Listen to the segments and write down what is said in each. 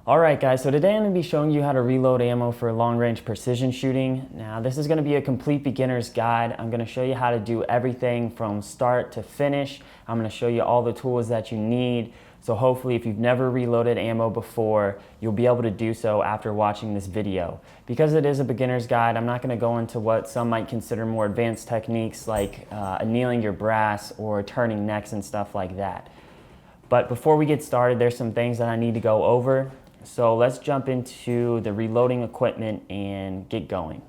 Alright guys, so today I'm going to be showing you how to reload ammo for long-range precision shooting. Now this is going to be a complete beginner's guide. I'm going to show you how to do everything from start to finish. I'm going to show you all the tools that you need. So hopefully if you've never reloaded ammo before, you'll be able to do so after watching this video. Because it is a beginner's guide, I'm not going to go into what some might consider more advanced techniques like annealing your brass or turning necks and stuff like that. But before we get started, there's some things that I need to go over. So let's jump into the reloading equipment and get going.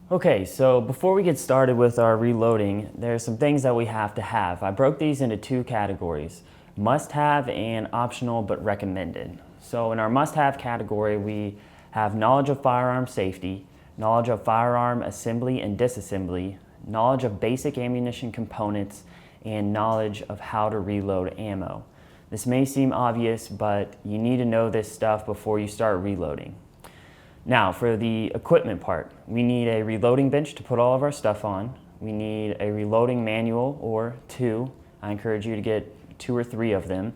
Okay, so before we get started with our reloading, there's some things that we have to have. I broke these into two categories, must-have and optional but recommended. So in our must-have category, we have knowledge of firearm safety, knowledge of firearm assembly and disassembly, knowledge of basic ammunition components, and knowledge of how to reload ammo. This may seem obvious, but you need to know this stuff before you start reloading. Now, for the equipment part, we need a reloading bench to put all of our stuff on. We need a reloading manual or two. I encourage you to get 2 or 3 of them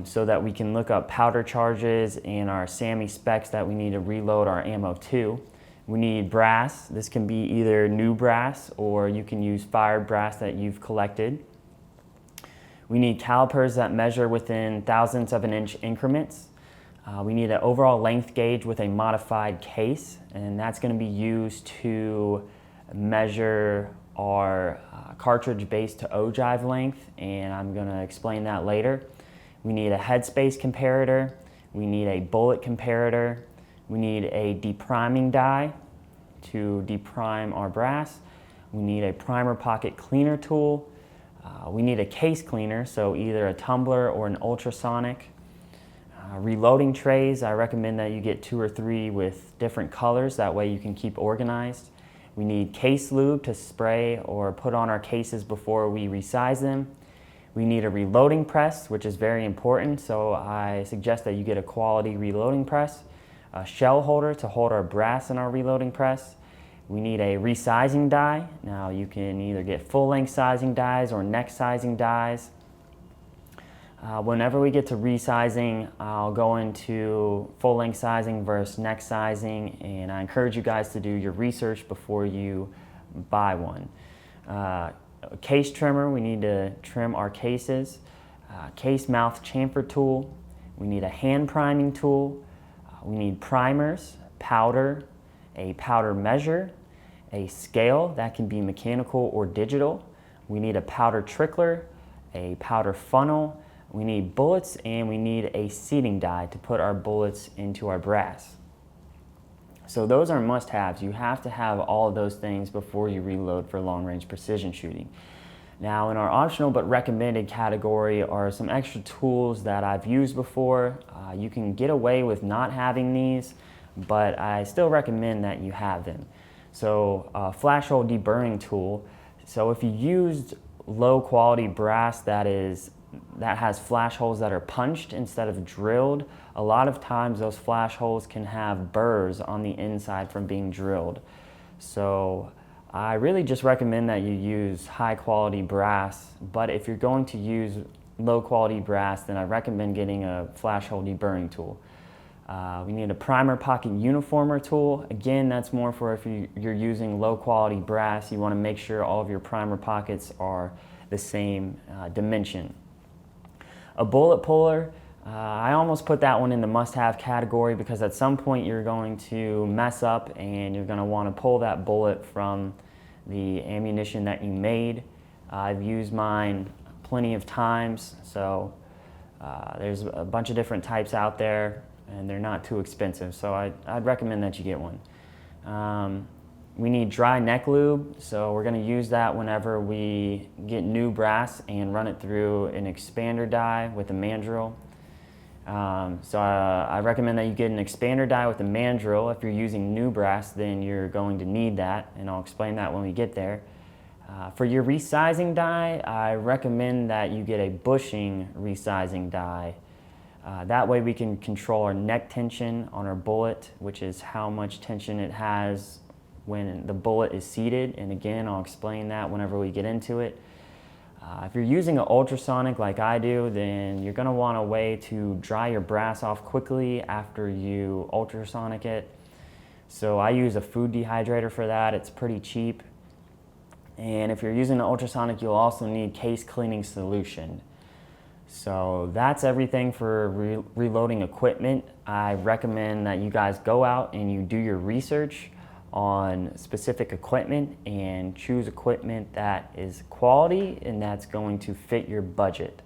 so that we can look up powder charges and our SAMI specs that we need to reload our ammo to. We need brass. This can be either new brass or you can use fired brass that you've collected. We need calipers that measure within thousandths of an inch increments. We need an overall length gauge with a modified case, and that's going to be used to measure our cartridge base to ogive length, and I'm going to explain that later. We need a headspace comparator. We need a bullet comparator. We need a depriming die to deprime our brass. We need a primer pocket cleaner tool. We need a case cleaner, so either a tumbler or an ultrasonic. Reloading trays, I recommend that you get 2 or 3 with different colors, that way you can keep organized. We need case lube to spray or put on our cases before we resize them. We need a reloading press, which is very important, so I suggest that you get a quality reloading press. A shell holder to hold our brass in our reloading press. We need a resizing die. Now you can either get full-length sizing dies or neck sizing dies. Whenever we get to resizing, I'll go into full-length sizing versus neck sizing, and I encourage you guys to do your research before you buy one. A case trimmer, we need to trim our cases. Case mouth chamfer tool. We need a hand priming tool. We need primers, powder, a powder measure, a scale that can be mechanical or digital. We need a powder trickler, a powder funnel. We need bullets, and we need a seating die to put our bullets into our brass. So those are must-haves. You have to have all of those things before you reload for long-range precision shooting. Now, in our optional but recommended category are some extra tools that I've used before. You can get away with not having these, but I still recommend that you have them. So a flash hole deburring tool. So if you used low quality brass that has flash holes that are punched instead of drilled, a lot of times those flash holes can have burrs on the inside from being drilled. So I really just recommend that you use high quality brass, but if you're going to use low quality brass, then I recommend getting a flash hole deburring tool. We need a primer pocket uniformer tool. Again, that's more for if you're using low quality brass. You want to make sure all of your primer pockets are the same dimension. A bullet puller, I almost put that one in the must-have category because at some point you're going to mess up and you're going to want to pull that bullet from the ammunition that you made. I've used mine plenty of times, so there's a bunch of different types out there and they're not too expensive, so I'd recommend that you get one. We need dry neck lube, so we're going to use that whenever we get new brass and run it through an expander die with a mandrel. I recommend that you get an expander die with a mandrel. If you're using new brass, then you're going to need that, and I'll explain that when we get there. For your resizing die, I recommend that you get a bushing resizing die. That way we can control our neck tension on our bullet, which is how much tension it has when the bullet is seated, and again, I'll explain that whenever we get into it. If you're using an ultrasonic like I do, then you're going to want a way to dry your brass off quickly after you ultrasonic it. So I use a food dehydrator for that. It's pretty cheap. And if you're using an ultrasonic, you'll also need case cleaning solution. So that's everything for reloading equipment. I recommend that you guys go out and you do your research on specific equipment and choose equipment that is quality and that's going to fit your budget.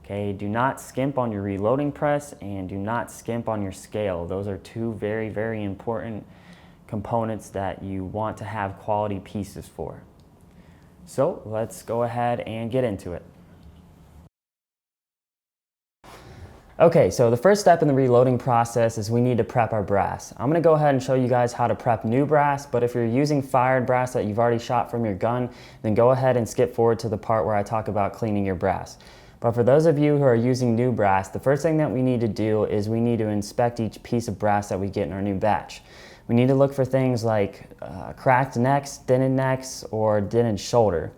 Okay, do not skimp on your reloading press and do not skimp on your scale. Those are two very, very important components that you want to have quality pieces for. So let's go ahead and get into it. Okay, so the first step in the reloading process is we need to prep our brass. I'm gonna go ahead and show you guys how to prep new brass, but if you're using fired brass that you've already shot from your gun, then go ahead and skip forward to the part where I talk about cleaning your brass. But for those of you who are using new brass, the first thing that we need to do is we need to inspect each piece of brass that we get in our new batch. We need to look for things like cracked necks, dented necks, or dented shoulder.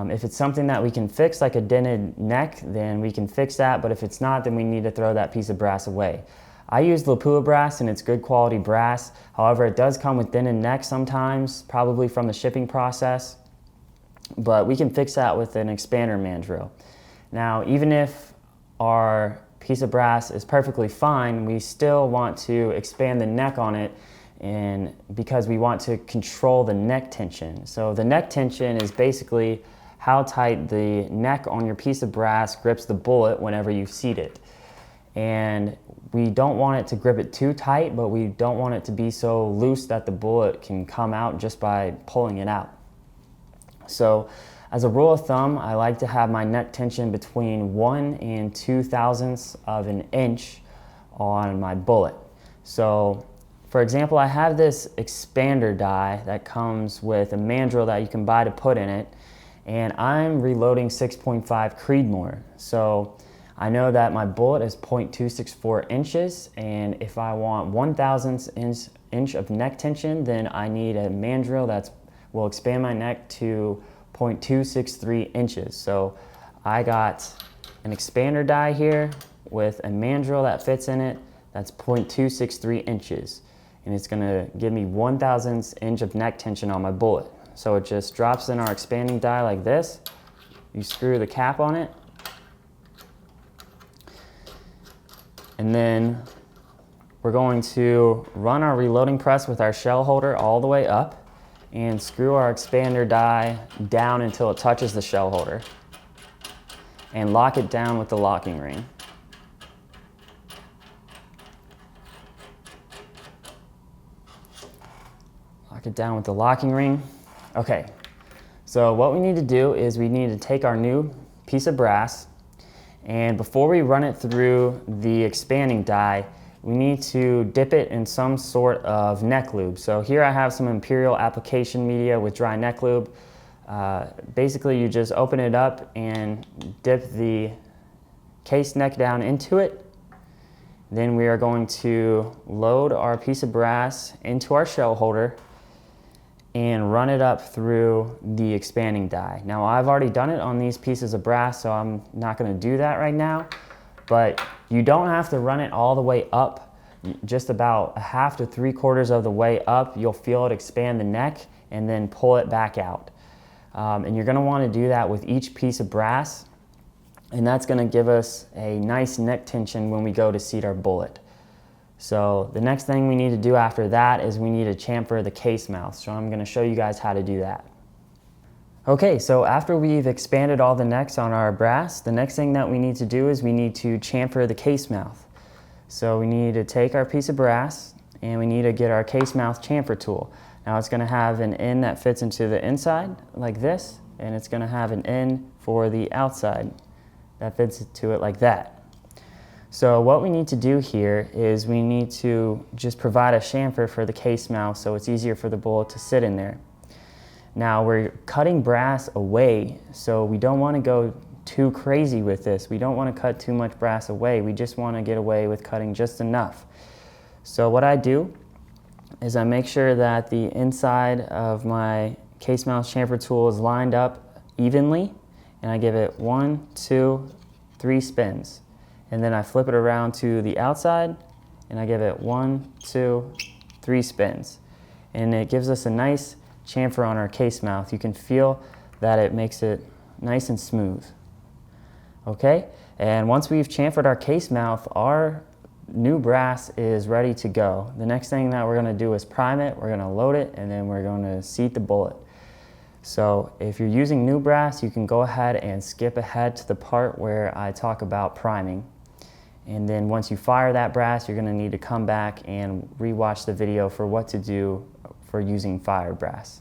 If it's something that we can fix, like a dented neck, then we can fix that, but if it's not, then we need to throw that piece of brass away. I use Lapua brass and it's good quality brass. However, it does come with dented necks sometimes, probably from the shipping process, but we can fix that with an expander mandrel. Now, even if our piece of brass is perfectly fine, we still want to expand the neck on it, and because we want to control the neck tension. So the neck tension is basically how tight the neck on your piece of brass grips the bullet whenever you seat it. And we don't want it to grip it too tight, but we don't want it to be so loose that the bullet can come out just by pulling it out. So as a rule of thumb, I like to have my neck tension between 1 and 2 thousandths of an inch on my bullet. So for example, I have this expander die that comes with a mandrel that you can buy to put in it, and I'm reloading 6.5 Creedmoor. So I know that my bullet is 0.264 inches, and if I want 1/1000th inch of neck tension, then I need a mandrel that will expand my neck to 0.263 inches. So I got an expander die here with a mandrel that fits in it that's 0.263 inches. And it's gonna give me 1/1000th inch of neck tension on my bullet. So it just drops in our expanding die like this. You screw the cap on it. And then we're going to run our reloading press with our shell holder all the way up and screw our expander die down until it touches the shell holder. And lock it down with the locking ring. Lock it down with the locking ring. Okay, so what we need to do is we need to take our new piece of brass, and before we run it through the expanding die, we need to dip it in some sort of neck lube. So here I have some Imperial application media with dry neck lube. Basically you just open it up and dip the case neck down into it. Then we are going to load our piece of brass into our shell holder and run it up through the expanding die. Now I've already done it on these pieces of brass, so I'm not gonna do that right now, but you don't have to run it all the way up. Just about 1/2 to 3/4 of the way up, you'll feel it expand the neck and then pull it back out. And you're gonna wanna do that with each piece of brass, and that's gonna give us a nice neck tension when we go to seat our bullet. So the next thing we need to do after that is we need to chamfer the case mouth. So I'm going to show you guys how to do that. Okay, so after we've expanded all the necks on our brass, the next thing that we need to do is we need to chamfer the case mouth. So we need to take our piece of brass and we need to get our case mouth chamfer tool. Now it's going to have an end that fits into the inside like this, and it's going to have an end for the outside that fits to it like that. So what we need to do here is we need to just provide a chamfer for the case mouth so it's easier for the bullet to sit in there. Now we're cutting brass away, so we don't want to go too crazy with this. We don't want to cut too much brass away. We just want to get away with cutting just enough. So what I do is I make sure that the inside of my case mouth chamfer tool is lined up evenly, and I give it 1, 2, 3 spins. And then I flip it around to the outside and I give it 1, 2, 3 spins. And it gives us a nice chamfer on our case mouth. You can feel that it makes it nice and smooth. Okay, and once we've chamfered our case mouth, our new brass is ready to go. The next thing that we're going to do is prime it, we're going to load it, and then we're going to seat the bullet. So if you're using new brass, you can go ahead and skip ahead to the part where I talk about priming. And then once you fire that brass, you're going to need to come back and rewatch the video for what to do for using fired brass.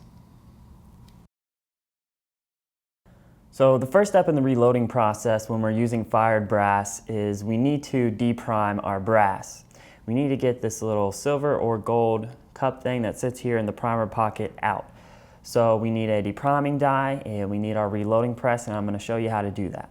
So the first step in the reloading process when we're using fired brass is we need to deprime our brass. We need to get this little silver or gold cup thing that sits here in the primer pocket out. So we need a depriming die and we need our reloading press, and I'm going to show you how to do that.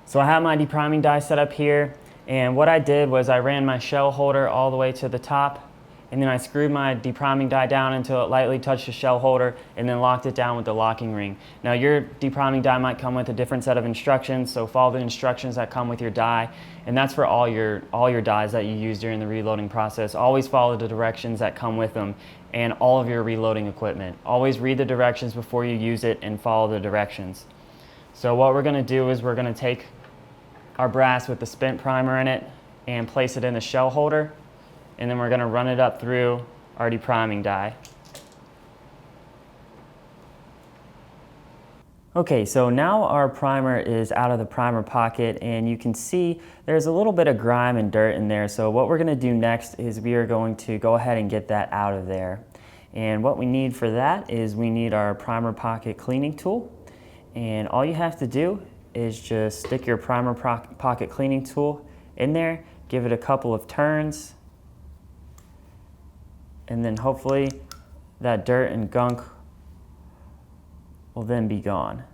So I have my depriming die set up here, and what I did was I ran my shell holder all the way to the top, and then I screwed my depriming die down until it lightly touched the shell holder and then locked it down with the locking ring. Now your depriming die might come with a different set of instructions, so follow the instructions that come with your die, and that's for all your dies that you use during the reloading process. Always follow the directions that come with them and all of your reloading equipment. Always read the directions before you use it and follow the directions. So what we're going to do is we're going to take our brass with the spent primer in it and place it in the shell holder, and then we're going to run it up through our depriming die. Okay, so now our primer is out of the primer pocket, and you can see there's a little bit of grime and dirt in there. So what we're going to do next is we are going to go ahead and get that out of there. And what we need for that is we need our primer pocket cleaning tool. And all you have to do is just stick your primer pocket cleaning tool in there, give it a couple of turns, and then hopefully that dirt and gunk will then be gone.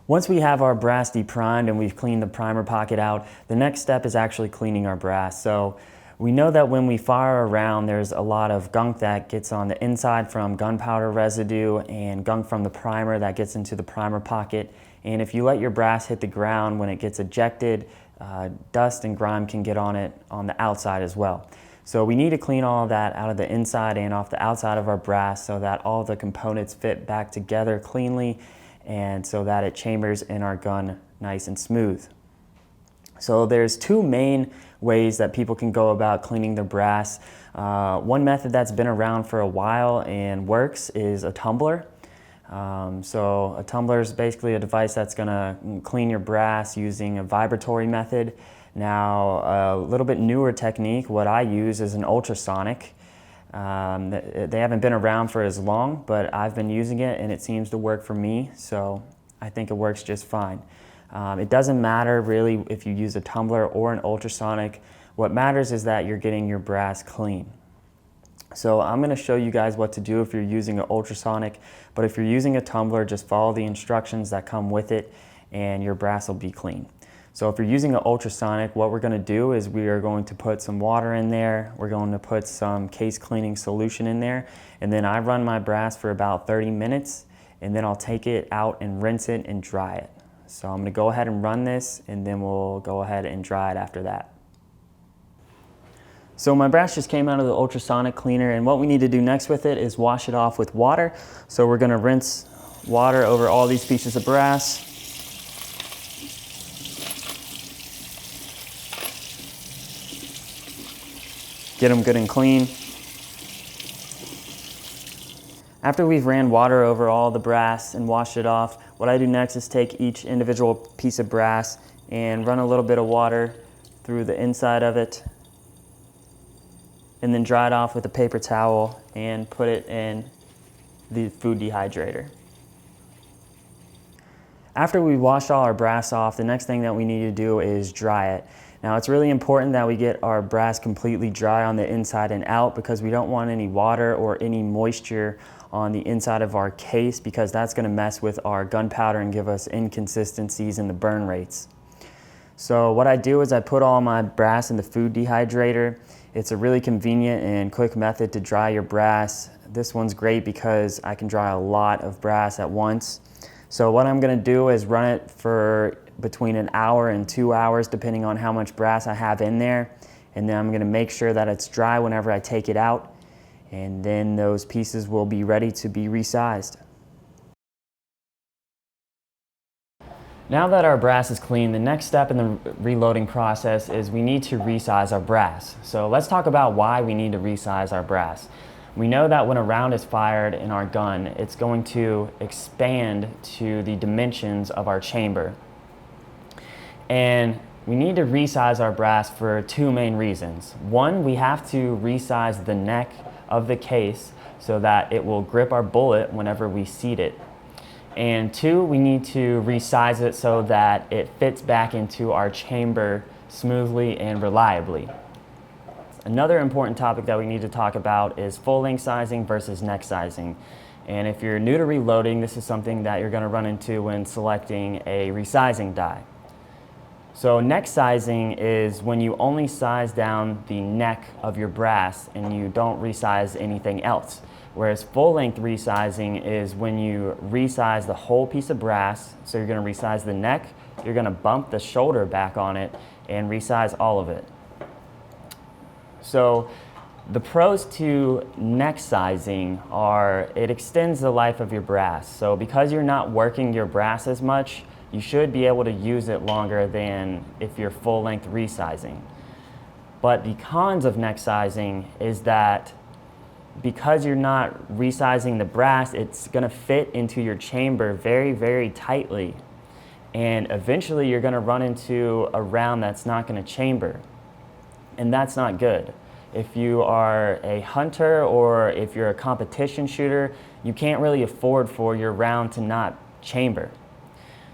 Once we have our brass deprimed and we've cleaned the primer pocket out, the next step is actually cleaning our brass. So we know that when we fire a round, there's a lot of gunk that gets on the inside from gunpowder residue and gunk from the primer that gets into the primer pocket. And if you let your brass hit the ground when it gets ejected, dust and grime can get on it on the outside as well. So we need to clean all of that out of the inside and off the outside of our brass so that all the components fit back together cleanly and so that it chambers in our gun nice and smooth. So there's two main ways that people can go about cleaning their brass. One method that's been around for a while and works is a tumbler. So a tumbler is basically a device that's going to clean your brass using a vibratory method. Now, a little bit newer technique, what I use is an ultrasonic. They haven't been around for as long, but I've been using it and it seems to work for me, so I think it works just fine. It doesn't matter really if you use a tumbler or an ultrasonic. What matters is that you're getting your brass clean. So I'm going to show you guys what to do if you're using an ultrasonic, but if you're using a tumbler, just follow the instructions that come with it and your brass will be clean. So if you're using an ultrasonic, what we're going to do is we are going to put some water in there, we're going to put some case cleaning solution in there, and then I run my brass for about 30 minutes, and then I'll take it out and rinse it and dry it. So I'm going to go ahead and run this, and then we'll go ahead and dry it after that. So my brass just came out of the ultrasonic cleaner, and what we need to do next with it is wash it off with water. So we're going to rinse water over all these pieces of brass. Get them good and clean. After we've ran water over all the brass and washed it off, what I do next is take each individual piece of brass and run a little bit of water through the inside of it, and then dry it off with a paper towel and put it in the food dehydrator. After we wash all our brass off, the next thing that we need to do is dry it. Now it's really important that we get our brass completely dry on the inside and out because we don't want any water or any moisture on the inside of our case because that's going to mess with our gunpowder and give us inconsistencies in the burn rates. So what I do is I put all my brass in the food dehydrator. It's a really convenient and quick method to dry your brass. This one's great because I can dry a lot of brass at once. So what I'm gonna do is run it for between an hour and 2 hours, depending on how much brass I have in there. And then I'm gonna make sure that it's dry whenever I take it out. And then those pieces will be ready to be resized. Now that our brass is clean, the next step in the reloading process is we need to resize our brass. So let's talk about why we need to resize our brass. We know that when a round is fired in our gun, it's going to expand to the dimensions of our chamber. And we need to resize our brass for two main reasons. One, we have to resize the neck of the case so that it will grip our bullet whenever we seat it. And two, we need to resize it so that it fits back into our chamber smoothly and reliably. Another important topic that we need to talk about is full length sizing versus neck sizing. And if you're new to reloading, this is something that you're going to run into when selecting a resizing die. So neck sizing is when you only size down the neck of your brass and you don't resize anything else. Whereas full-length resizing is when you resize the whole piece of brass. So you're going to resize the neck, you're going to bump the shoulder back on it, and resize all of it. So the pros to neck sizing are it extends the life of your brass. So because you're not working your brass as much, you should be able to use it longer than if you're full-length resizing. But the cons of neck sizing is that because you're not resizing the brass, it's going to fit into your chamber very, very tightly. And eventually you're going to run into a round that's not going to chamber. And that's not good. If you are a hunter or if you're a competition shooter, you can't really afford for your round to not chamber.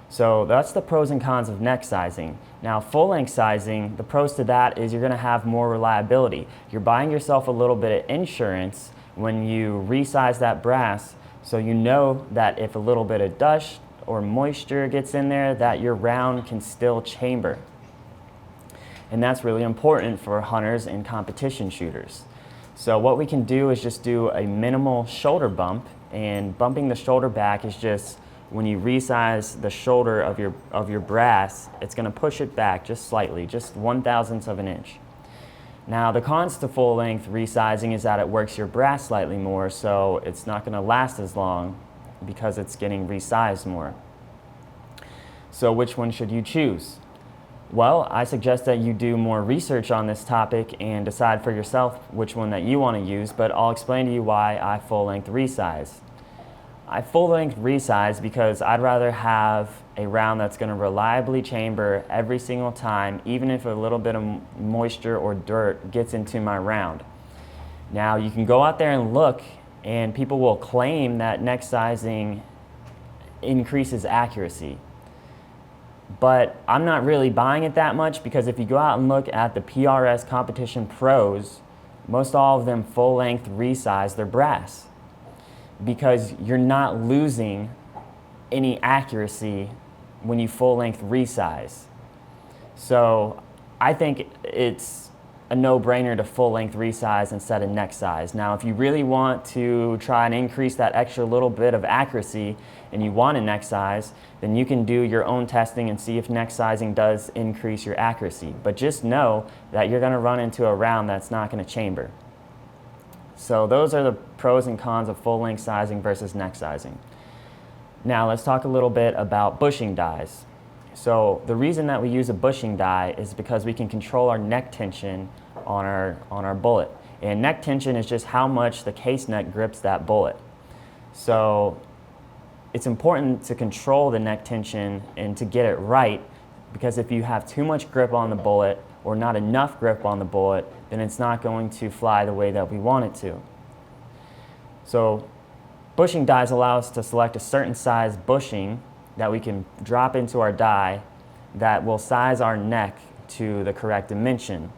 So that's the pros and cons of neck sizing. Now full length sizing, the pros to that is you're going to have more reliability. You're buying yourself a little bit of insurance when you resize that brass, so you know that if a little bit of dust or moisture gets in there, that your round can still chamber. And that's really important for hunters and competition shooters. So what we can do is just do a minimal shoulder bump, and bumping the shoulder back is just when you resize the shoulder of your brass, it's going to push it back just slightly, just 1/1000th of an inch. Now the cons to full length resizing is that it works your brass slightly more, so it's not going to last as long because it's getting resized more. So which one should you choose? Well, I suggest that you do more research on this topic and decide for yourself which one that you want to use, but I'll explain to you why I full length resize. I full length resize because I'd rather have a round that's going to reliably chamber every single time, even if a little bit of moisture or dirt gets into my round. Now you can go out there and look, and people will claim that neck sizing increases accuracy. But I'm not really buying it that much, because if you go out and look at the PRS competition pros, most all of them full length resize their brass, because you're not losing any accuracy when you full length resize. So I think it's a no-brainer to full length resize instead of neck size. Now if you really want to try and increase that extra little bit of accuracy and you want a neck size, then you can do your own testing and see if neck sizing does increase your accuracy. But just know that you're going to run into a round that's not going to chamber. So those are the pros and cons of full length sizing versus neck sizing. Now let's talk a little bit about bushing dies. So the reason that we use a bushing die is because we can control our neck tension on our bullet. And neck tension is just how much the case neck grips that bullet. So it's important to control the neck tension and to get it right, because if you have too much grip on the bullet or not enough grip on the bullet, then it's not going to fly the way that we want it to. So bushing dies allow us to select a certain size bushing that we can drop into our die that will size our neck to the correct dimension.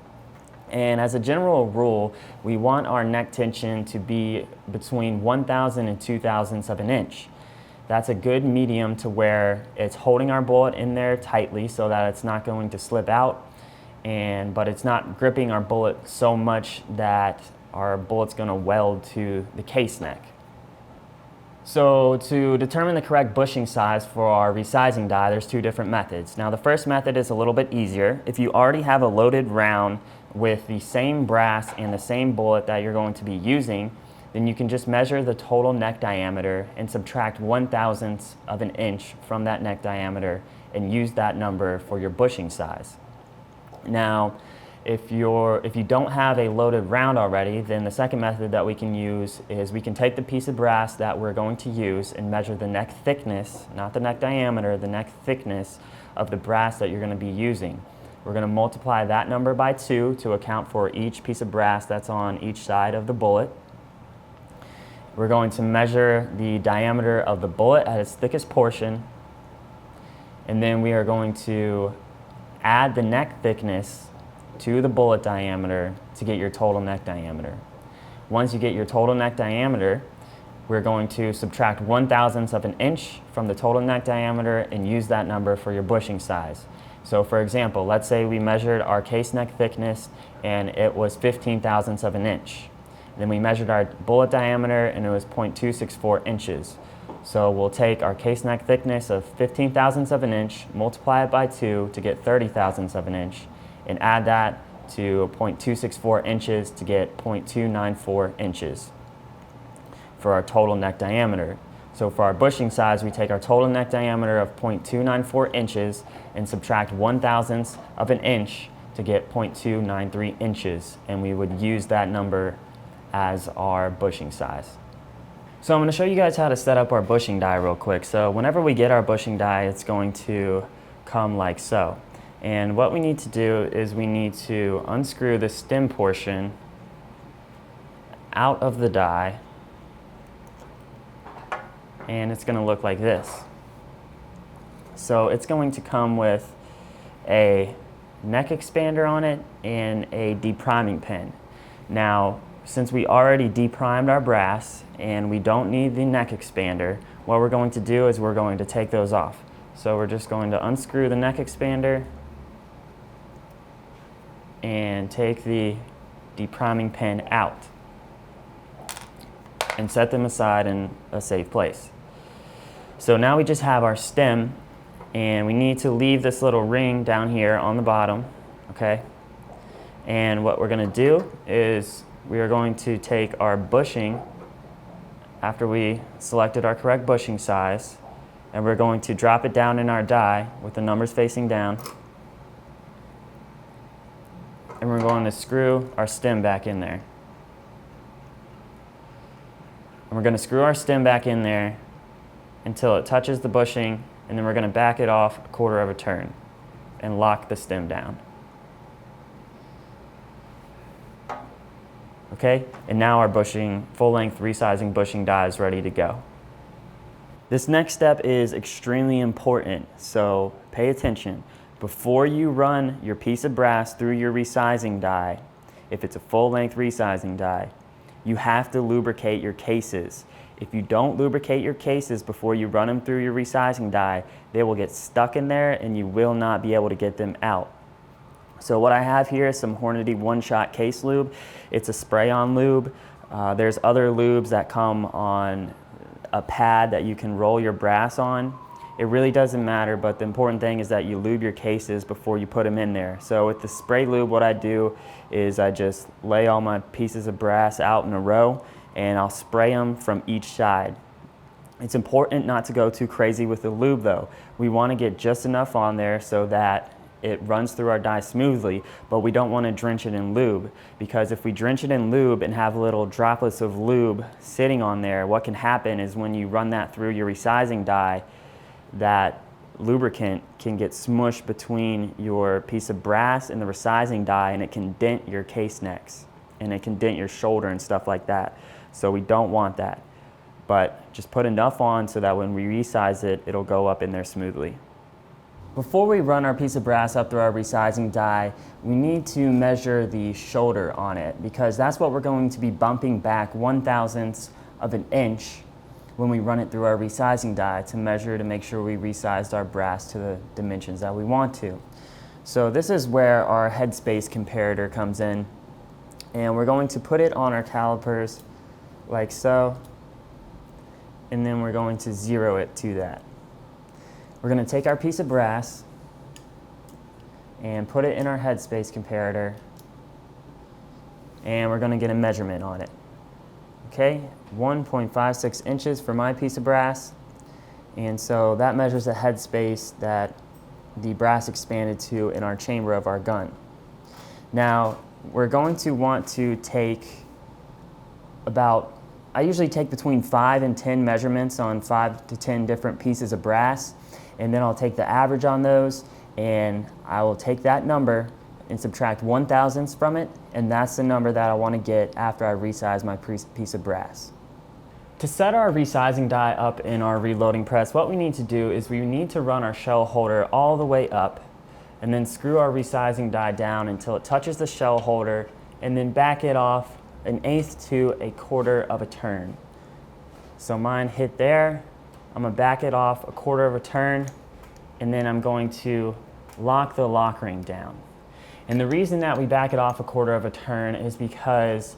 And as a general rule, we want our neck tension to be between 1/1000 and 2/1000ths of an inch. That's a good medium to where it's holding our bullet in there tightly so that it's not going to slip out, but it's not gripping our bullet so much that our bullet's going to weld to the case neck. So to determine the correct bushing size for our resizing die, there's two different methods. Now the first method is a little bit easier. If you already have a loaded round with the same brass and the same bullet that you're going to be using, then you can just measure the total neck diameter and subtract 1/1000th of an inch from that neck diameter and use that number for your bushing size. Now, if you don't have a loaded round already, then the second method that we can use is we can take the piece of brass that we're going to use and measure the neck thickness, not the neck diameter, the neck thickness of the brass that you're going to be using. We're going to multiply that number by 2 to account for each piece of brass that's on each side of the bullet. We're going to measure the diameter of the bullet at its thickest portion, and then we are going to add the neck thickness to the bullet diameter to get your total neck diameter. Once you get your total neck diameter, we're going to subtract 1/1000th of an inch from the total neck diameter and use that number for your bushing size. So for example, let's say we measured our case neck thickness and it was 15/1000ths of an inch. Then we measured our bullet diameter and it was 0.264 inches. So we'll take our case neck thickness of 15/1000ths of an inch, multiply it by 2 to get 30/1000ths of an inch, and add that to 0.264 inches to get 0.294 inches for our total neck diameter. So for our bushing size, we take our total neck diameter of 0.294 inches and subtract 1/1000th of an inch to get 0.293 inches, and we would use that number as our bushing size. So I'm going to show you guys how to set up our bushing die real quick. So whenever we get our bushing die, it's going to come like so. And what we need to do is we need to unscrew the stem portion out of the die, and it's going to look like this. So it's going to come with a neck expander on it and a depriming pin. Now, since we already deprimed our brass and we don't need the neck expander, what we're going to do is we're going to take those off. So we're just going to unscrew the neck expander and take the depriming pin out and set them aside in a safe place. So now we just have our stem, and we need to leave this little ring down here on the bottom, okay? And what we're going to do is we are going to take our bushing after we selected our correct bushing size, and we're going to drop it down in our die with the numbers facing down. And we're going to screw our stem back in there. And we're going to screw our stem back in there until it touches the bushing, and then we're going to back it off 1/4 of a turn and lock the stem down. Okay, and now our bushing, full-length resizing bushing die is ready to go. This next step is extremely important, so pay attention. Before you run your piece of brass through your resizing die, if it's a full-length resizing die, you have to lubricate your cases. If you don't lubricate your cases before you run them through your resizing die, they will get stuck in there and you will not be able to get them out. So what I have here is some Hornady one-shot case lube. It's a spray-on lube. There's other lubes that come on a pad that you can roll your brass on. It really doesn't matter, but the important thing is that you lube your cases before you put them in there. So with the spray lube, what I do is I just lay all my pieces of brass out in a row and I'll spray them from each side. It's important not to go too crazy with the lube though. We want to get just enough on there so that it runs through our die smoothly, but we don't want to drench it in lube, because if we drench it in lube and have little droplets of lube sitting on there, what can happen is when you run that through your resizing die, that lubricant can get smushed between your piece of brass and the resizing die, and it can dent your case necks and it can dent your shoulder and stuff like that. So we don't want that, but just put enough on so that when we resize it, it'll go up in there smoothly. Before we run our piece of brass up through our resizing die, we need to measure the shoulder on it, because that's what we're going to be bumping back 1/1000th of an inch when we run it through our resizing die to measure to make sure we resized our brass to the dimensions that we want to. So this is where our headspace comparator comes in, and we're going to put it on our calipers like so, and then we're going to 0 it to that. We're going to take our piece of brass and put it in our headspace comparator, and we're going to get a measurement on it. Okay, 1.56 inches for my piece of brass, and so that measures the headspace that the brass expanded to in our chamber of our gun. Now, we're going to want to take I usually take between 5 and 10 measurements on 5 to 10 different pieces of brass, and then I'll take the average on those, and I will take that number and subtract 1/1000 from it, and that's the number that I want to get after I resize my piece of brass. To set our resizing die up in our reloading press, what we need to do is we need to run our shell holder all the way up, and then screw our resizing die down until it touches the shell holder, and then back it off 1/8 to 1/4 of a turn. So mine hit there. I'm going to back it off 1/4 of a turn, and then I'm going to lock the lock ring down. And the reason that we back it off 1/4 of a turn is because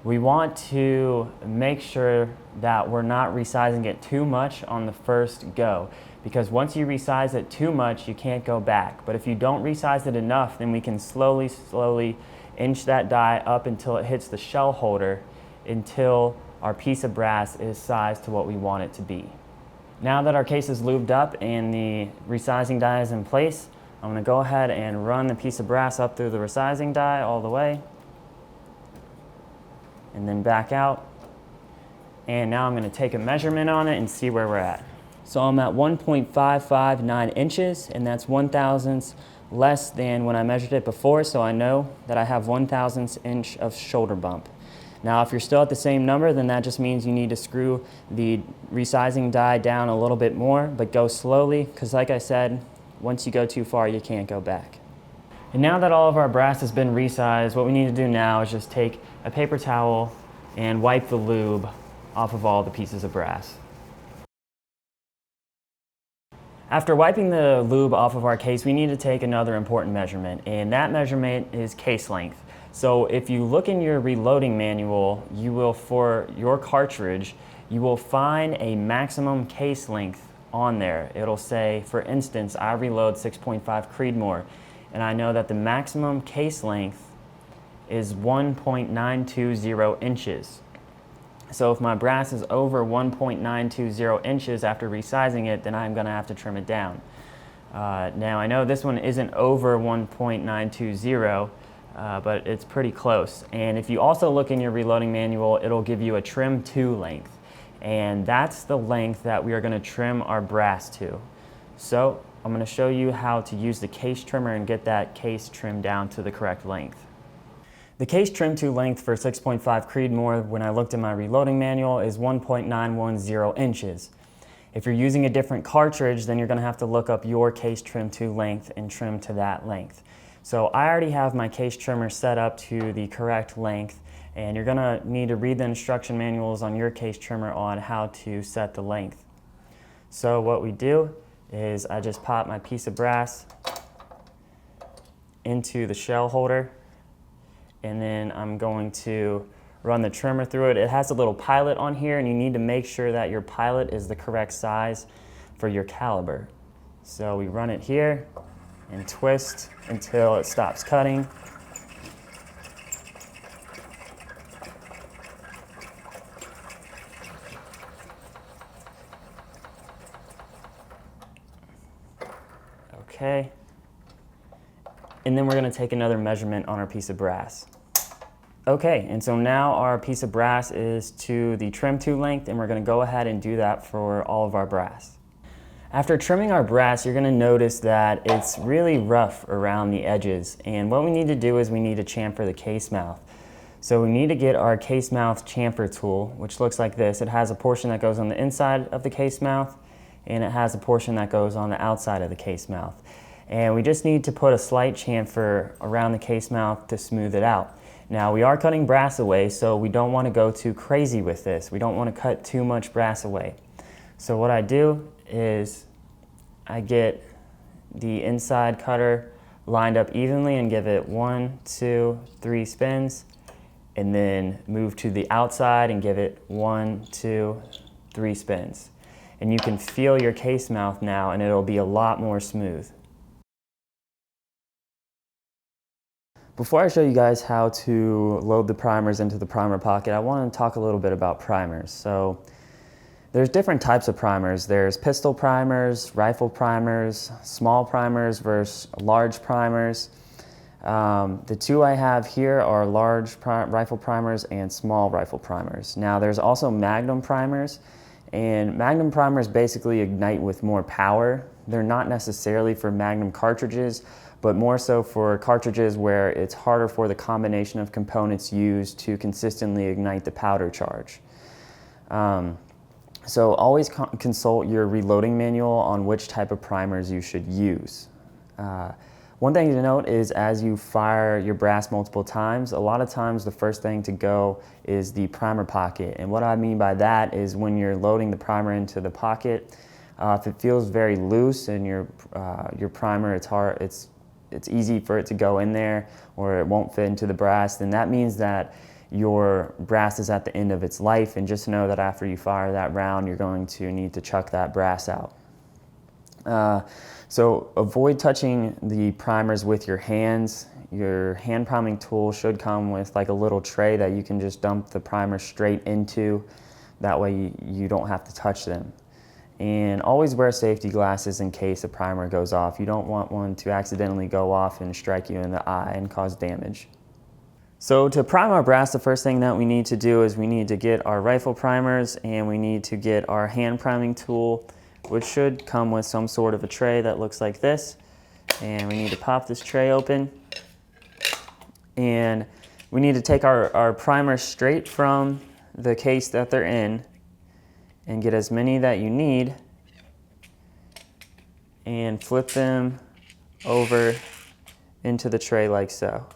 we want to make sure that we're not resizing it too much on the first go. Because once you resize it too much, you can't go back. But if you don't resize it enough, then we can slowly inch that die up until it hits the shell holder, until our piece of brass is sized to what we want it to be. Now that our case is lubed up and the resizing die is in place, I'm going to go ahead and run the piece of brass up through the resizing die all the way, and then back out. And now I'm going to take a measurement on it and see where we're at. So I'm at 1.559 inches, and that's 1/1000 less than when I measured it before, so I know that I have 1/1000 inch of shoulder bump. Now, if you're still at the same number, then that just means you need to screw the resizing die down a little bit more, but go slowly, because like I said, once you go too far, you can't go back. And now that all of our brass has been resized, what we need to do now is just take a paper towel and wipe the lube off of all the pieces of brass. After wiping the lube off of our case, we need to take another important measurement, and that measurement is case length. So if you look in your reloading manual, you will, for your cartridge, you will find a maximum case length on there. It'll say, for instance, I reload 6.5 Creedmoor, and I know that the maximum case length is 1.920 inches. So if my brass is over 1.920 inches after resizing it, then I'm going to have to trim it down. Now I know this one isn't over 1.920, but it's pretty close. And if you also look in your reloading manual, it'll give you a trim to length. And that's the length that we are going to trim our brass to. So I'm going to show you how to use the case trimmer and get that case trimmed down to the correct length. The case trim to length for 6.5 Creedmoor, when I looked in my reloading manual, is 1.910 inches. If you're using a different cartridge, then you're going to have to look up your case trim to length and trim to that length. So I already have my case trimmer set up to the correct length, and you're going to need to read the instruction manuals on your case trimmer on how to set the length. So what we do is I just pop my piece of brass into the shell holder, and then I'm going to run the trimmer through it. It has a little pilot on here, and you need to make sure that your pilot is the correct size for your caliber. So we run it here and twist until it stops cutting. Okay. And then we're going to take another measurement on our piece of brass. Okay, and so now our piece of brass is to the trim to length, and we're going to go ahead and do that for all of our brass. After trimming our brass, you're going to notice that it's really rough around the edges, and what we need to do is we need to chamfer the case mouth. So we need to get our case mouth chamfer tool, which looks like this. It has a portion that goes on the inside of the case mouth, and it has a portion that goes on the outside of the case mouth. And we just need to put a slight chamfer around the case mouth to smooth it out. Now we are cutting brass away, so we don't want to go too crazy with this. We don't want to cut too much brass away. So what I do is I get the inside cutter lined up evenly and give it 1, 2, 3 spins, and then move to the outside and give it 1, 2, 3 spins. And you can feel your case mouth now, and it'll be a lot more smooth. Before I show you guys how to load the primers into the primer pocket, I want to talk a little bit about primers. So there's different types of primers. There's pistol primers, rifle primers, small primers versus large primers. The two I have here are large rifle primers and small rifle primers. Now there's also magnum primers, and magnum primers basically ignite with more power. They're not necessarily for magnum cartridges, but more so for cartridges where it's harder for the combination of components used to consistently ignite the powder charge. So always consult your reloading manual on which type of primers you should use. One thing to note is as you fire your brass multiple times, a lot of times the first thing to go is the primer pocket. And what I mean by that is when you're loading the primer into the pocket, if it feels very loose and your primer, it's easy for it to go in there or it won't fit into the brass, then that means that your brass is at the end of its life, and just know that after you fire that round, you're going to need to chuck that brass out. So avoid touching the primers with your hands. Your hand priming tool should come with like a little tray that you can just dump the primer straight into. That way you don't have to touch them. And always wear safety glasses in case a primer goes off. You don't want one to accidentally go off and strike you in the eye and cause damage. So to prime our brass, the first thing that we need to do is we need to get our rifle primers, and we need to get our hand priming tool, which should come with some sort of a tray that looks like this. And we need to pop this tray open. And we need to take our primers straight from the case that they're in and get as many that you need and flip them over into the tray like so.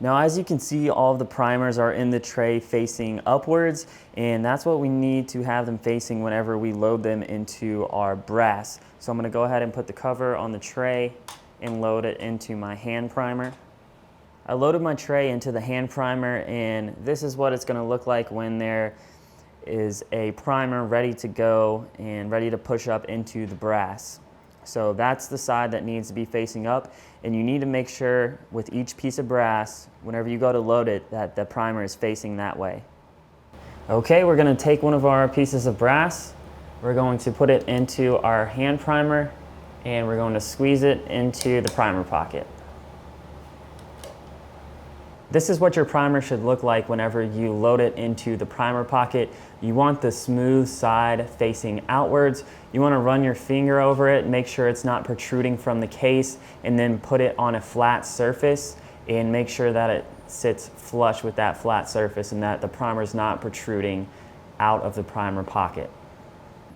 Now, as you can see, all of the primers are in the tray facing upwards, and that's what we need to have them facing whenever we load them into our brass. So I'm going to go ahead and put the cover on the tray and load it into my hand primer. I loaded my tray into the hand primer, and this is what it's going to look like when there is a primer ready to go and ready to push up into the brass. So that's the side that needs to be facing up, and you need to make sure with each piece of brass, whenever you go to load it, that the primer is facing that way. Okay, we're going to take one of our pieces of brass, we're going to put it into our hand primer, and we're going to squeeze it into the primer pocket. This is what your primer should look like whenever you load it into the primer pocket. You want the smooth side facing outwards. You want to run your finger over it, make sure it's not protruding from the case, and then put it on a flat surface and make sure that it sits flush with that flat surface and that the primer is not protruding out of the primer pocket.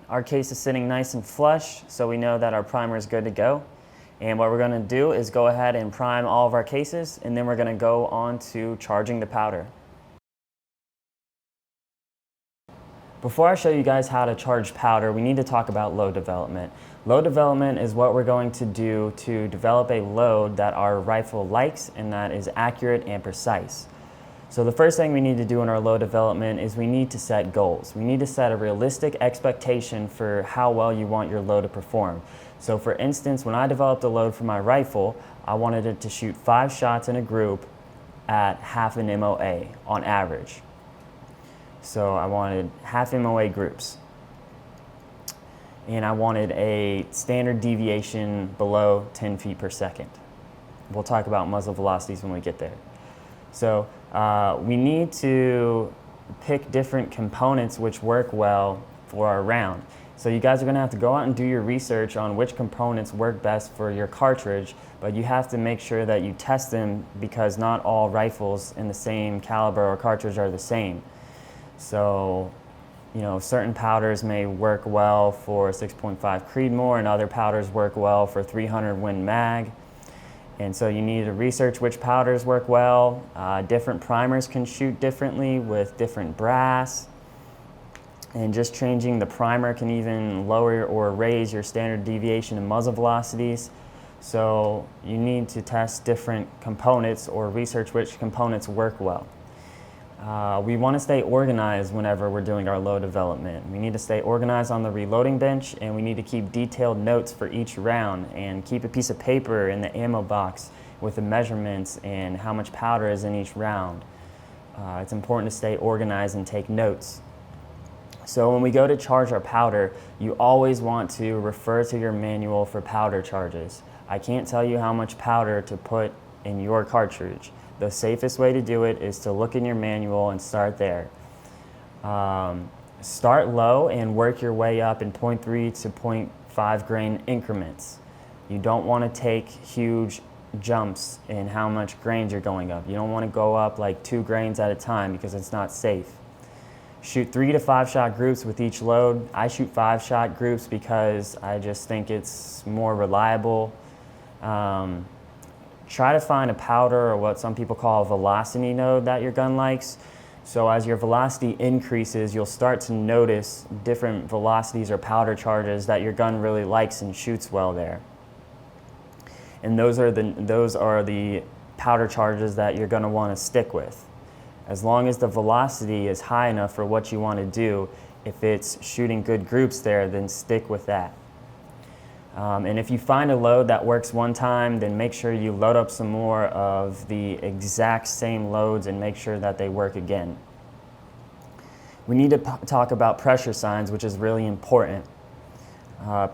Our case is sitting nice and flush, so we know that our primer is good to go. And what we're going to do is go ahead and prime all of our cases, and then we're going to go on to charging the powder. Before I show you guys how to charge powder, we need to talk about load development. Load development is what we're going to do to develop a load that our rifle likes and that is accurate and precise. So the first thing we need to do in our load development is we need to set goals. We need to set a realistic expectation for how well you want your load to perform. So for instance, when I developed a load for my rifle, I wanted it to shoot 5 shots in a group at half an MOA on average. So I wanted half MOA groups. And I wanted a standard deviation below 10 feet per second. We'll talk about muzzle velocities when we get there. So we need to pick different components which work well for our round. So you guys are going to have to go out and do your research on which components work best for your cartridge, but you have to make sure that you test them because not all rifles in the same caliber or cartridge are the same. So, you know, certain powders may work well for 6.5 Creedmoor and other powders work well for 300 Win Mag. And so you need to research which powders work well. Different primers can shoot differently with different brass. And just changing the primer can even lower or raise your standard deviation and muzzle velocities. So you need to test different components or research which components work well. We want to stay organized whenever we're doing our load development. We need to stay organized on the reloading bench, and we need to keep detailed notes for each round and keep a piece of paper in the ammo box with the measurements and how much powder is in each round. It's important to stay organized and take notes. So when we go to charge our powder, you always want to refer to your manual for powder charges. I can't tell you how much powder to put in your cartridge. The safest way to do it is to look in your manual and start there. Start low and work your way up in 0.3 to 0.5 grain increments. You don't want to take huge jumps in how much grains you're going up. You don't want to go up like 2 grains at a time because it's not safe. Shoot 3 to 5 shot groups with each load. I shoot 5 shot groups because I just think it's more reliable. Try to find a powder, or what some people call a velocity node, that your gun likes. So as your velocity increases, you'll start to notice different velocities or powder charges that your gun really likes and shoots well there. And those are the powder charges that you're going to want to stick with. As long as the velocity is high enough for what you want to do, if it's shooting good groups there, then stick with that. And if you find a load that works one time, then make sure you load up some more of the exact same loads and make sure that they work again. We need to talk about pressure signs, which is really important.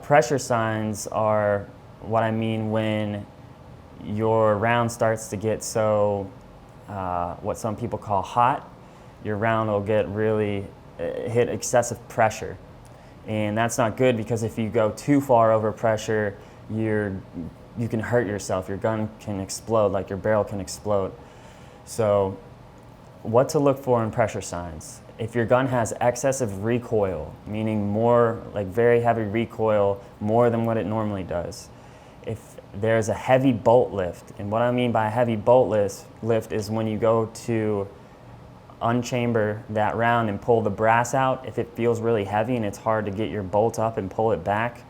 Pressure signs are what I mean when your round starts to get so, what some people call hot. Your round will get really hit excessive pressure. And that's not good, because if you go too far over pressure, you can hurt yourself. Your gun can explode, like your barrel can explode. So what to look for in pressure signs? If your gun has excessive recoil, meaning more, like very heavy recoil, more than what it normally does. If there's a heavy bolt lift, and what I mean by a heavy bolt lift is when you go to unchamber that round and pull the brass out. If it feels really heavy and it's hard to get your bolt up and pull it back,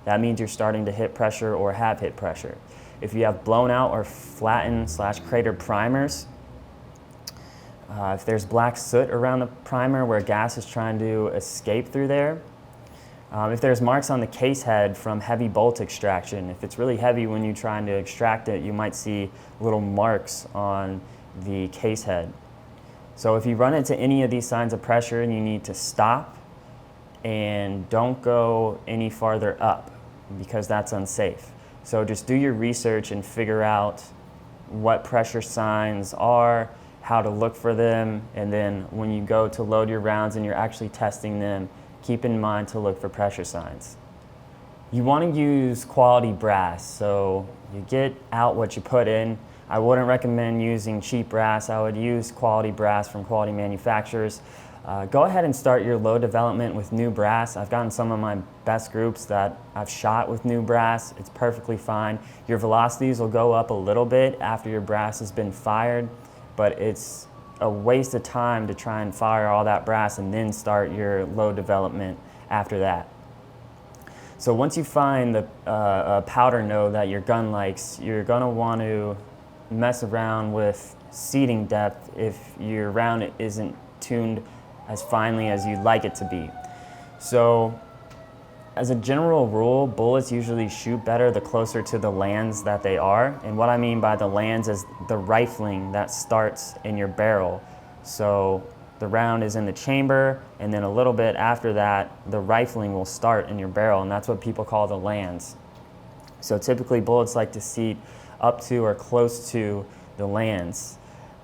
that means you're starting to hit pressure or have hit pressure. If you have blown out or flattened / cratered primers, if there's black soot around the primer where gas is trying to escape through there, if there's marks on the case head from heavy bolt extraction, if it's really heavy when you're trying to extract it, you might see little marks on the case head. So if you run into any of these signs of pressure, you need to stop and don't go any farther up, because that's unsafe. So just do your research and figure out what pressure signs are, how to look for them, and then when you go to load your rounds and you're actually testing them, keep in mind to look for pressure signs. You want to use quality brass, so you get out what you put in. I wouldn't recommend using cheap brass. I would use quality brass from quality manufacturers. Go ahead and start your load development with new brass. I've gotten some of my best groups that I've shot with new brass. It's perfectly fine. Your velocities will go up a little bit after your brass has been fired, but it's a waste of time to try and fire all that brass and then start your load development after that. So once you find the powder node that your gun likes, you're going to want to mess around with seating depth if your round isn't tuned as finely as you'd like it to be. So as a general rule, bullets usually shoot better the closer to the lands that they are. And what I mean by the lands is the rifling that starts in your barrel. So the round is in the chamber, and then a little bit after that, the rifling will start in your barrel, and that's what people call the lands. So typically bullets like to seat up to or close to the lands.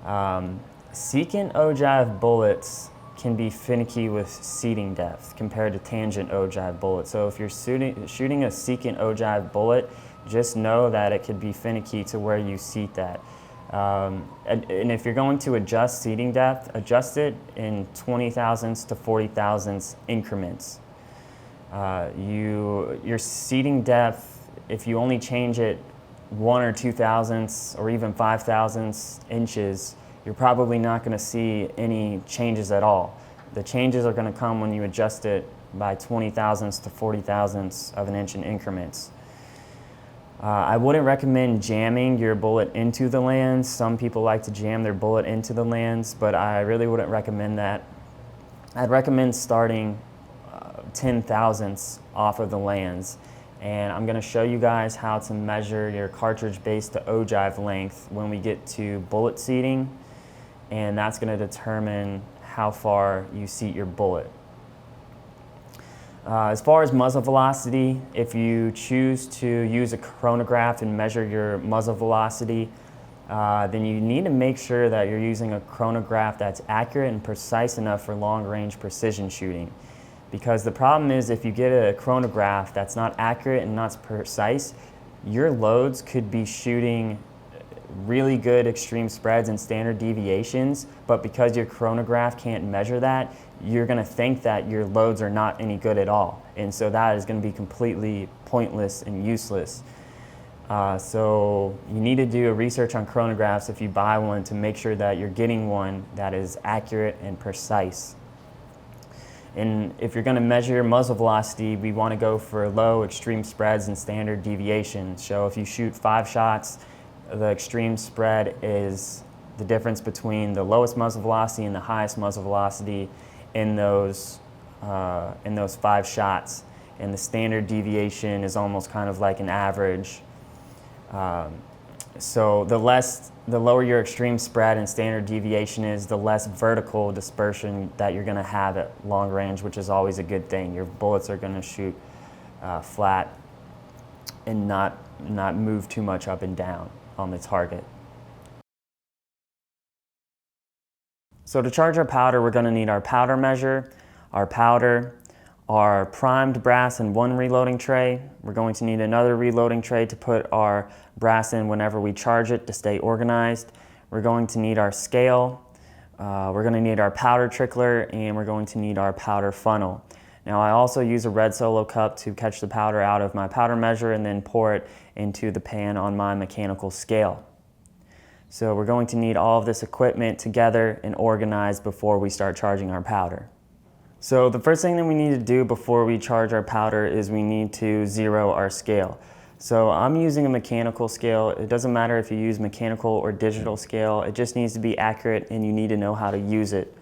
Secant ogive bullets can be finicky with seating depth compared to tangent ogive bullets. So if you're shooting a secant ogive bullet, just know that it could be finicky to where you seat that. And if you're going to adjust seating depth, adjust it in 20 thousandths to 40 thousandths increments. Your seating depth, if you only change it 1 or 2 thousandths or even 5 thousandths inches, you're probably not going to see any changes at all. The changes are going to come when you adjust it by 20 thousandths to 40 thousandths of an inch in increments. I wouldn't recommend jamming your bullet into the lands. Some people like to jam their bullet into the lands, but I really wouldn't recommend that. I'd recommend starting 10 thousandths off of the lands. And I'm going to show you guys how to measure your cartridge base to ogive length when we get to bullet seating, and that's going to determine how far you seat your bullet. As far as muzzle velocity, if you choose to use a chronograph and measure your muzzle velocity, then you need to make sure that you're using a chronograph that's accurate and precise enough for long-range precision shooting. Because the problem is, if you get a chronograph that's not accurate and not precise, your loads could be shooting really good extreme spreads and standard deviations, but because your chronograph can't measure that, you're going to think that your loads are not any good at all. And so that is going to be completely pointless and useless. So you need to do a research on chronographs if you buy one to make sure that you're getting one that is accurate and precise. And if you're going to measure your muzzle velocity, we want to go for low extreme spreads and standard deviations. So if you shoot 5 shots, the extreme spread is the difference between the lowest muzzle velocity and the highest muzzle velocity in those 5 shots. And the standard deviation is almost kind of like an average. So the lower your extreme spread and standard deviation is, the less vertical dispersion that you're going to have at long range, which is always a good thing. Your bullets are going to shoot flat and not move too much up and down on the target. So to charge our powder, we're going to need our powder measure, our powder, our primed brass in one reloading tray. We're going to need another reloading tray to put our brass in whenever we charge it to stay organized. We're going to need our scale, we're going to need our powder trickler, and we're going to need our powder funnel. Now I also use a red Solo cup to catch the powder out of my powder measure and then pour it into the pan on my mechanical scale. So we're going to need all of this equipment together and organized before we start charging our powder. So the first thing that we need to do before we charge our powder is we need to zero our scale. So I'm using a mechanical scale. It doesn't matter if you use mechanical or digital scale, it just needs to be accurate and you need to know how to use it.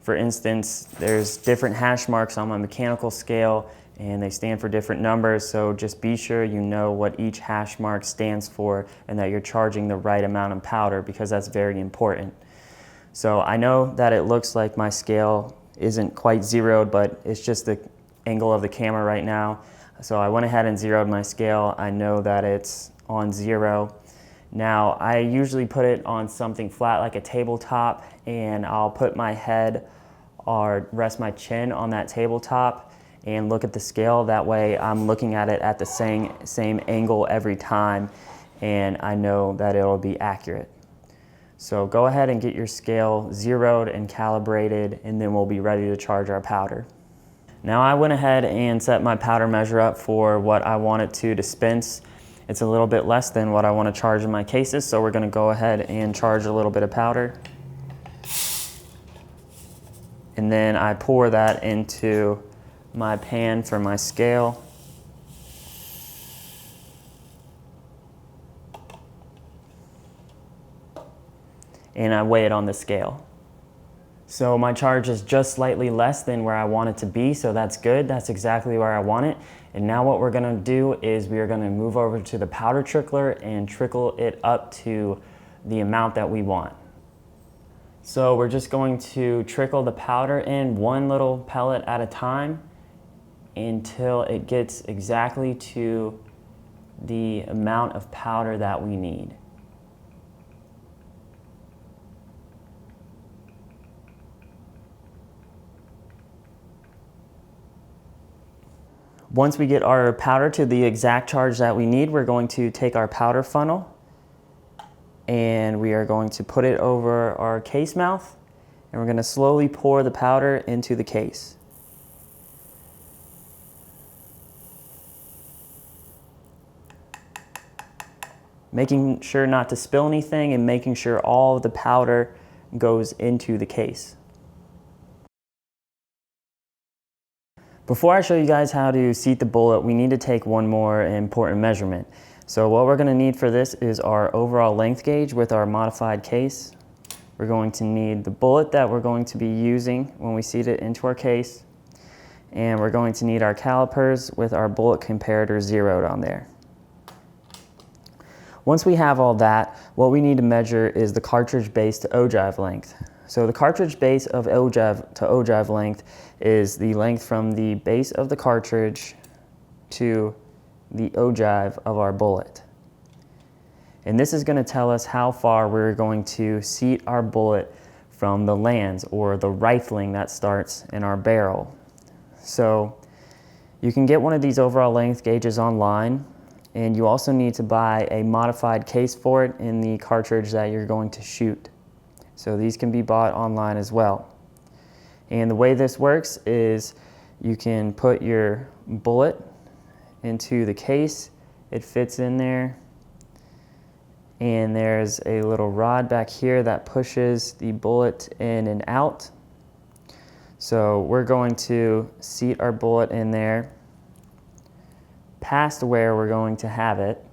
For instance, there's different hash marks on my mechanical scale and they stand for different numbers, so just be sure you know what each hash mark stands for and that you're charging the right amount of powder, because that's very important. So I know that it looks like my scale isn't quite zeroed, but it's just the angle of the camera right now. So I went ahead and zeroed my scale. I know that it's on 0. Now I usually put it on something flat like a tabletop, and I'll put my head or rest my chin on that tabletop and look at the scale. That way I'm looking at it at the same angle every time, and I know that it'll be accurate. So go ahead and get your scale zeroed and calibrated, and then we'll be ready to charge our powder. Now I went ahead and set my powder measure up for what I want it to dispense. It's a little bit less than what I want to charge in my cases, so we're going to go ahead and charge a little bit of powder. And then I pour that into my pan for my scale. And I weigh it on the scale. So my charge is just slightly less than where I want it to be, so that's good. That's exactly where I want it. And now what we're gonna do is we are gonna move over to the powder trickler and trickle it up to the amount that we want. So we're just going to trickle the powder in one little pellet at a time until it gets exactly to the amount of powder that we need. Once we get our powder to the exact charge that we need, we're going to take our powder funnel and we are going to put it over our case mouth, and we're going to slowly pour the powder into the case. Making sure not to spill anything and making sure all of the powder goes into the case. Before I show you guys how to seat the bullet, we need to take one more important measurement. So what we're going to need for this is our overall length gauge with our modified case. We're going to need the bullet that we're going to be using when we seat it into our case. And we're going to need our calipers with our bullet comparator zeroed on there. Once we have all that, what we need to measure is the cartridge base to ogive length. So the cartridge base of ogive to ogive length is the length from the base of the cartridge to the ogive of our bullet. And this is going to tell us how far we're going to seat our bullet from the lands or the rifling that starts in our barrel. So you can get one of these overall length gauges online, and you also need to buy a modified case for it in the cartridge that you're going to shoot. So these can be bought online as well. And the way this works is you can put your bullet into the case, it fits in there, and there's a little rod back here that pushes the bullet in and out. So we're going to seat our bullet in there past where we're going to have it.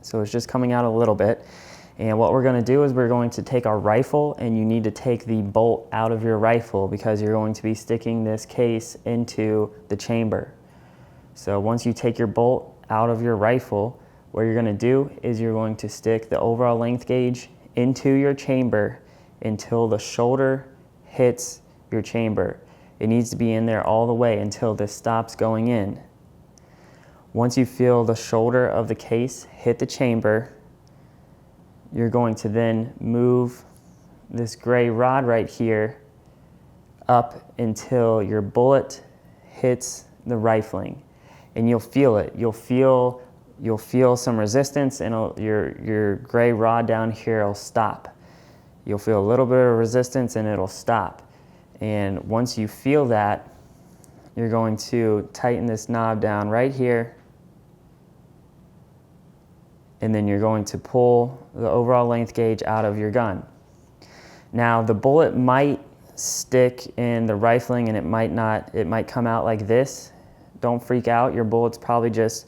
So it's just coming out a little bit. And what we're going to do is we're going to take our rifle, and you need to take the bolt out of your rifle because you're going to be sticking this case into the chamber. So once you take your bolt out of your rifle, what you're going to do is you're going to stick the overall length gauge into your chamber until the shoulder hits your chamber. It needs to be in there all the way until this stops going in. Once you feel the shoulder of the case hit the chamber, you're going to then move this gray rod right here up until your bullet hits the rifling. And you'll feel it. You'll feel some resistance, and your gray rod down here will stop. You'll feel a little bit of resistance and it'll stop. And once you feel that, you're going to tighten this knob down right here, and then you're going to pull the overall length gauge out of your gun. Now the bullet might stick in the rifling and it might not, it might come out like this. Don't freak out, your bullet's probably just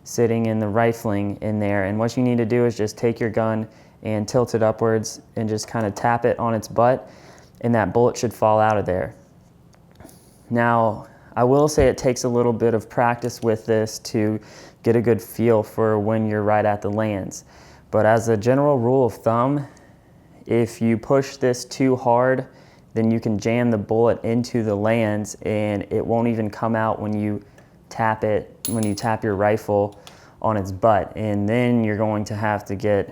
sitting in the rifling in there, and what you need to do is just take your gun and tilt it upwards and just kind of tap it on its butt, and that bullet should fall out of there. Now I will say it takes a little bit of practice with this to get a good feel for when you're right at the lands. But as a general rule of thumb, if you push this too hard, then you can jam the bullet into the lands and it won't even come out when you tap it, when you tap your rifle on its butt. And then you're going to have to get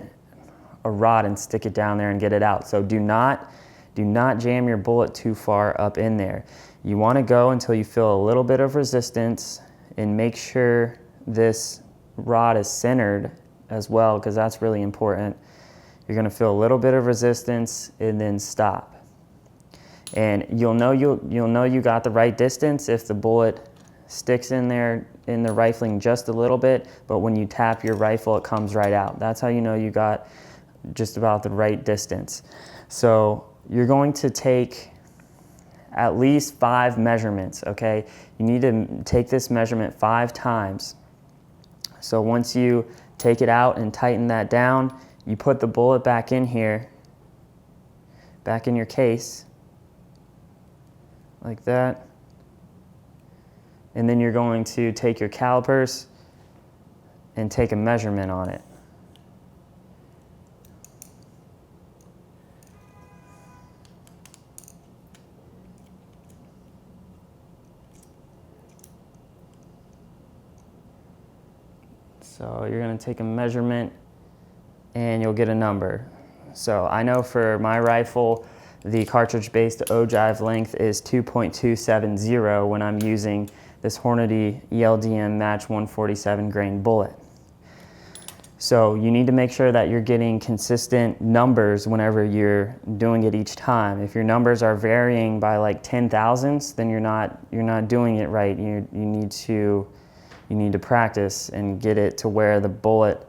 a rod and stick it down there and get it out. So do not jam your bullet too far up in there. You want to go until you feel a little bit of resistance, and make sure this rod is centered as well, because that's really important. You're going to feel a little bit of resistance and then stop. And you'll know you got the right distance if the bullet sticks in there in the rifling just a little bit, but when you tap your rifle it comes right out. That's how you know you got just about the right distance. So you're going to take at least 5 measurements, okay? You need to take this measurement 5 times. So once you take it out and tighten that down, you put the bullet back in here, back in your case, like that. And then you're going to take your calipers and take a measurement on it. So you're going to take a measurement and you'll get a number. So I know for my rifle, the cartridge-based ogive length is 2.270 when I'm using this Hornady ELDM Match 147 grain bullet. So you need to make sure that you're getting consistent numbers whenever you're doing it each time. If your numbers are varying by like 10 thousandths, then you're not doing it right. You need to practice and get it to where the bullet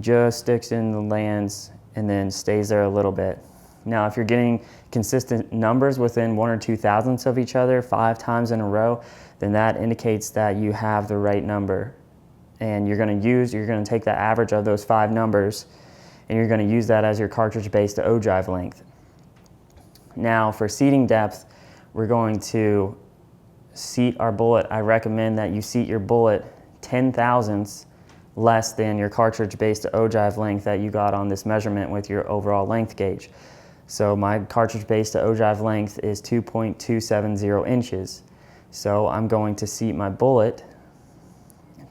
just sticks in the lands and then stays there a little bit. Now, if you're getting consistent numbers within 1 or 2 thousandths of each other 5 times in a row, then that indicates that you have the right number and you're going to take the average of those 5 numbers, and you're going to use that as your cartridge base to ogive length. Now for seating depth, we're going to seat our bullet. I recommend that you seat your bullet 10 thousandths less than your cartridge base to ogive length that you got on this measurement with your overall length gauge. So my cartridge base to ogive length is 2.270 inches. So I'm going to seat my bullet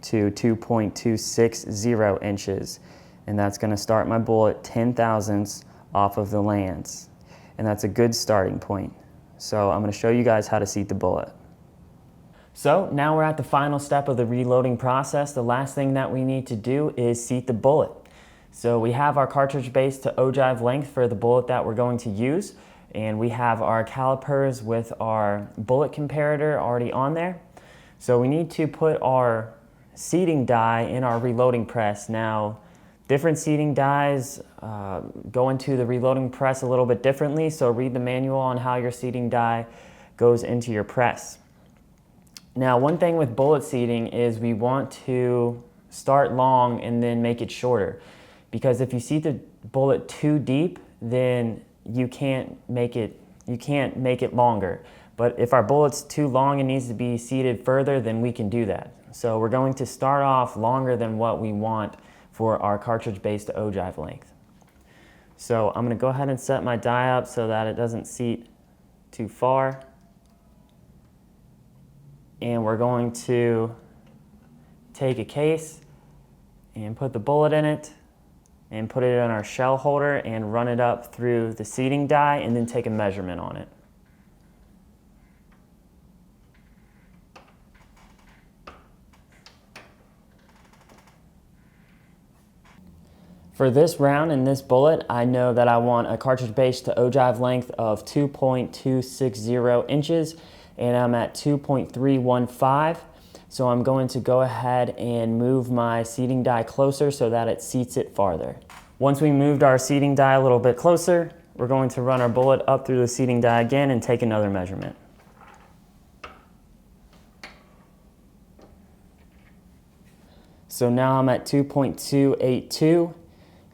to 2.260 inches. And that's going to start my bullet 10 thousandths off of the lands. And that's a good starting point. So I'm going to show you guys how to seat the bullet. So now we're at the final step of the reloading process. The last thing that we need to do is seat the bullet. So we have our cartridge base to ogive length for the bullet that we're going to use, and we have our calipers with our bullet comparator already on there. So we need to put our seating die in our reloading press. Now, different seating dies go into the reloading press a little bit differently, so read the manual on how your seating die goes into your press. Now, one thing with bullet seating is we want to start long and then make it shorter. Because if you seat the bullet too deep, then you can't make it longer. But if our bullet's too long and needs to be seated further, then we can do that. So we're going to start off longer than what we want for our cartridge base to ogive length. So I'm going to go ahead and set my die up so that it doesn't seat too far. And we're going to take a case and put the bullet in it and put it in our shell holder and run it up through the seating die and then take a measurement on it. For this round and this bullet, I know that I want a cartridge base to ogive length of 2.260 inches, and I'm at 2.315. So I'm going to go ahead and move my seating die closer so that it seats it farther. Once we moved our seating die a little bit closer, we're going to run our bullet up through the seating die again and take another measurement. So now I'm at 2.282.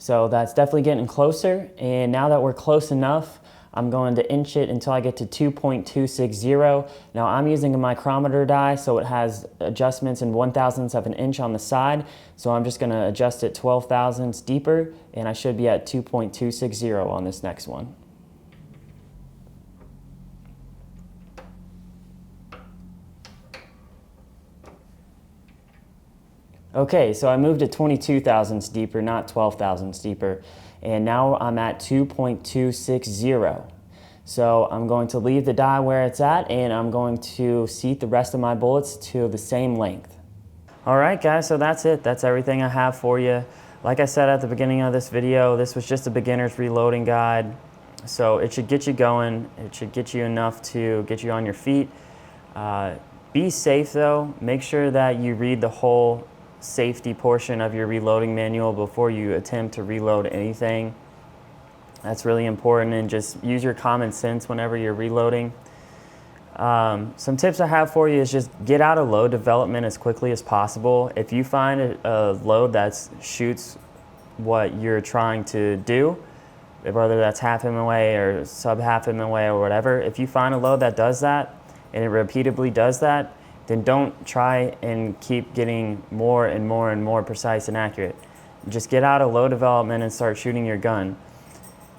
So that's definitely getting closer, and now that we're close enough, I'm going to inch it until I get to 2.260. Now I'm using a micrometer die, so it has adjustments in 1/1000ths of an inch on the side, so I'm just going to adjust it 12 thousandths deeper, and I should be at 2.260 on this next one. Okay, so I moved it 22 thousandths deeper, not 12 thousandths deeper, and now I'm at 2.260. So I'm going to leave the die where it's at, and I'm going to seat the rest of my bullets to the same length. All right, guys, so that's it. That's everything I have for you. Like I said at the beginning of this video, this was just a beginner's reloading guide, so it should get you going. It should get you enough to get you on your feet. Be safe, though. Make sure that you read the whole safety portion of your reloading manual before you attempt to reload anything. That's really important, and just use your common sense whenever you're reloading. Some tips I have for you is just get out of load development as quickly as possible. If you find a load that shoots what you're trying to do, whether that's half MOA or sub half MOA or whatever, if you find a load that does that and it repeatedly does that, then don't try and keep getting more and more and more precise and accurate. Just get out of load development and start shooting your gun,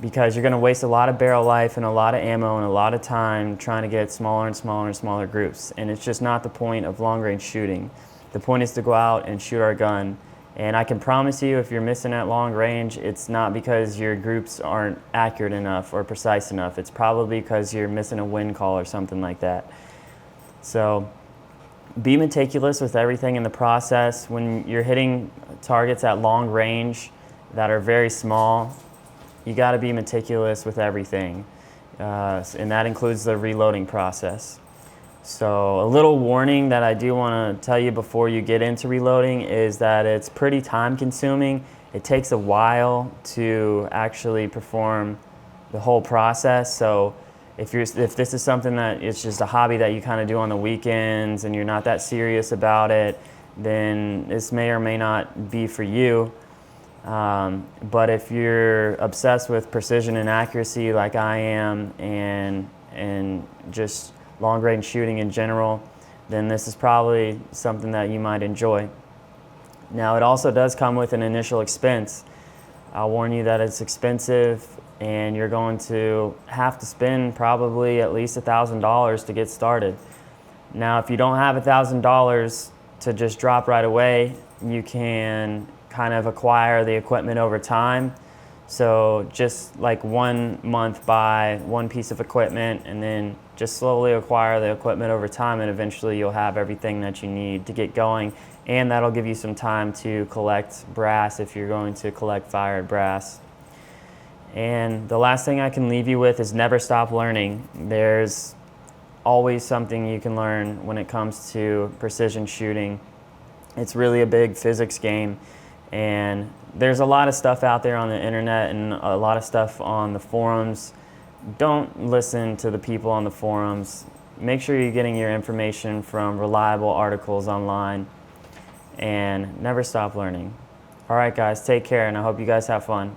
because you're going to waste a lot of barrel life and a lot of ammo and a lot of time trying to get smaller and smaller and smaller groups. And it's just not the point of long-range shooting. The point is to go out and shoot our gun. And I can promise you, if you're missing at long range, it's not because your groups aren't accurate enough or precise enough. It's probably because you're missing a wind call or something like that. So be meticulous with everything in the process. When you're hitting targets at long range that are very small, you got to be meticulous with everything, and that includes the reloading process. So a little warning that I do want to tell you before you get into reloading is that it's pretty time consuming. It takes a while to actually perform the whole process. So if this is something that it's just a hobby that you kind of do on the weekends and you're not that serious about it, then this may or may not be for you. But if you're obsessed with precision and accuracy like I am, and just long range shooting in general, then this is probably something that you might enjoy. Now, it also does come with an initial expense. I'll warn you that it's expensive, and you're going to have to spend probably at least $1,000 to get started. Now, if you don't have $1,000 to just drop right away, you can kind of acquire the equipment over time. So just like 1 month buy one piece of equipment, and then just slowly acquire the equipment over time, and eventually you'll have everything that you need to get going, and that'll give you some time to collect brass if you're going to collect fired brass. And the last thing I can leave you with is never stop learning. There's always something you can learn when it comes to precision shooting. It's really a big physics game, and there's a lot of stuff out there on the internet and a lot of stuff on the forums. Don't listen to the people on the forums. Make sure you're getting your information from reliable articles online, and never stop learning. All right, guys, take care, and I hope you guys have fun.